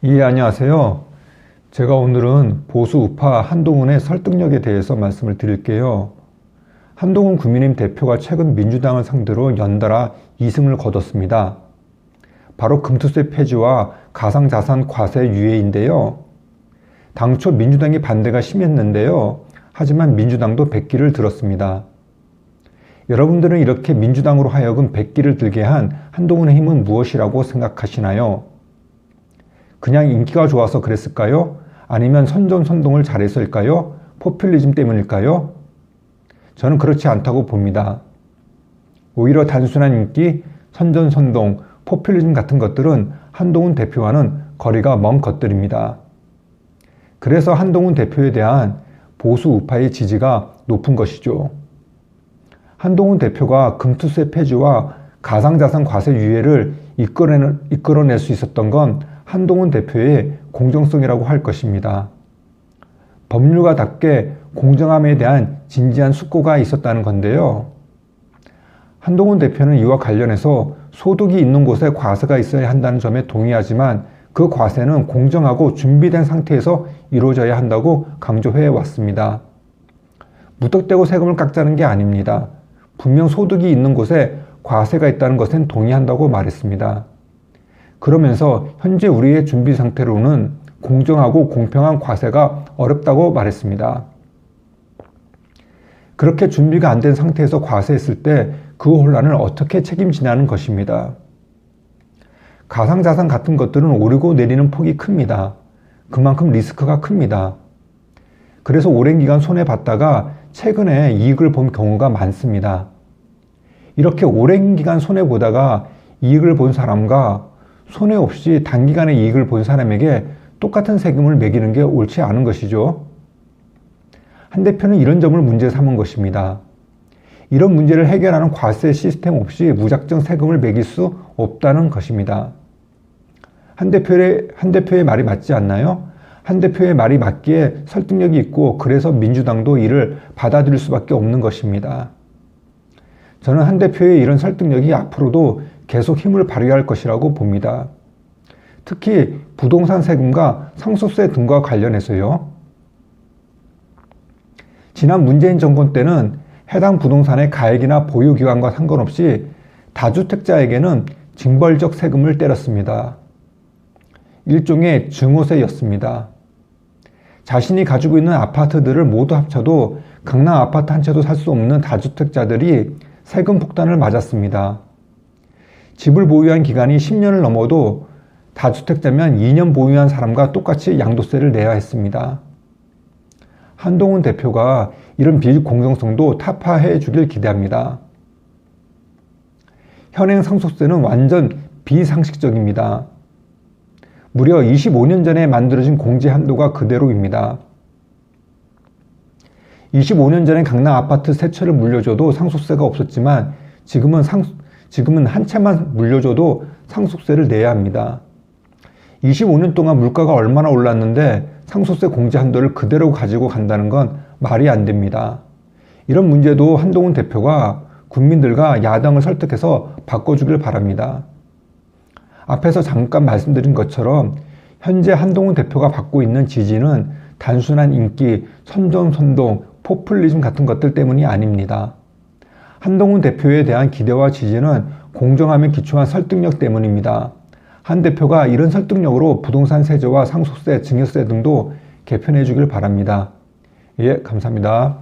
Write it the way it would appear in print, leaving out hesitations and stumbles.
예, 안녕하세요. 제가 오늘은 보수 우파 한동훈의 설득력에 대해서 말씀을 드릴게요. 한동훈 국민의힘 대표가 최근 민주당을 상대로 연달아 2승을 거뒀습니다. 바로 금투세 폐지와 가상자산 과세 유예인데요. 당초 민주당이 반대가 심했는데요. 하지만 민주당도 백기를 들었습니다. 여러분들은 이렇게 민주당으로 하여금 백기를 들게 한 한동훈의 힘은 무엇이라고 생각하시나요? 그냥 인기가 좋아서 그랬을까요? 아니면 선전선동을 잘해서일까요? 포퓰리즘 때문일까요? 저는 그렇지 않다고 봅니다. 오히려 단순한 인기, 선전선동, 포퓰리즘 같은 것들은 한동훈 대표와는 거리가 먼 것들입니다. 그래서 한동훈 대표에 대한 보수 우파의 지지가 높은 것이죠. 한동훈 대표가 금투세 폐지와 가상자산 과세 유예를 이끌어낼 수 있었던 건 한동훈 대표의 공정성이라고 할 것입니다. 법률가답게 공정함에 대한 진지한 숙고가 있었다는 건데요. 한동훈 대표는 이와 관련해서 소득이 있는 곳에 과세가 있어야 한다는 점에 동의하지만 그 과세는 공정하고 준비된 상태에서 이루어져야 한다고 강조해 왔습니다. 무턱대고 세금을 깎자는 게 아닙니다. 분명 소득이 있는 곳에 과세가 있다는 것엔 동의한다고 말했습니다. 그러면서 현재 우리의 준비 상태로는 공정하고 공평한 과세가 어렵다고 말했습니다. 그렇게 준비가 안 된 상태에서 과세했을 때 그 혼란을 어떻게 책임지냐는 것입니다. 가상자산 같은 것들은 오르고 내리는 폭이 큽니다. 그만큼 리스크가 큽니다. 그래서 오랜 기간 손해봤다가 최근에 이익을 본 경우가 많습니다. 이렇게 오랜 기간 손해보다가 이익을 본 사람과 손해 없이 단기간에 이익을 본 사람에게 똑같은 세금을 매기는 게 옳지 않은 것이죠. 한 대표는 이런 점을 문제 삼은 것입니다. 이런 문제를 해결하는 과세 시스템 없이 무작정 세금을 매길 수 없다는 것입니다. 한 대표의 말이 맞지 않나요? 한 대표의 말이 맞기에 설득력이 있고 그래서 민주당도 이를 받아들일 수밖에 없는 것입니다. 저는 한 대표의 이런 설득력이 앞으로도 계속 힘을 발휘할 것이라고 봅니다. 특히 부동산 세금과 상속세 등과 관련해서요. 지난 문재인 정권 때는 해당 부동산의 가액이나 보유기간과 상관없이 다주택자에게는 징벌적 세금을 때렸습니다. 일종의 증오세였습니다. 자신이 가지고 있는 아파트들을 모두 합쳐도 강남 아파트 한 채도 살 수 없는 다주택자들이 세금 폭탄을 맞았습니다. 집을 보유한 기간이 10년을 넘어도 다주택자면 2년 보유한 사람과 똑같이 양도세를 내야 했습니다. 한동훈 대표가 이런 비공정성도 타파해 주길 기대합니다. 현행 상속세는 완전 비상식적입니다. 무려 25년 전에 만들어진 공제 한도가 그대로입니다. 25년 전에 강남 아파트 세 채를 물려줘도 상속세가 없었지만 지금은 한 채만 물려줘도 상속세를 내야 합니다. 25년 동안 물가가 얼마나 올랐는데 상속세 공제 한도를 그대로 가지고 간다는 건 말이 안 됩니다. 이런 문제도 한동훈 대표가 국민들과 야당을 설득해서 바꿔주길 바랍니다. 앞에서 잠깐 말씀드린 것처럼 현재 한동훈 대표가 받고 있는 지지는 단순한 인기, 선전선동, 포퓰리즘 같은 것들 때문이 아닙니다. 한동훈 대표에 대한 기대와 지지는 공정함에 기초한 설득력 때문입니다. 한 대표가 이런 설득력으로 부동산 세제와 상속세, 증여세 등도 개편해 주길 바랍니다. 예, 감사합니다.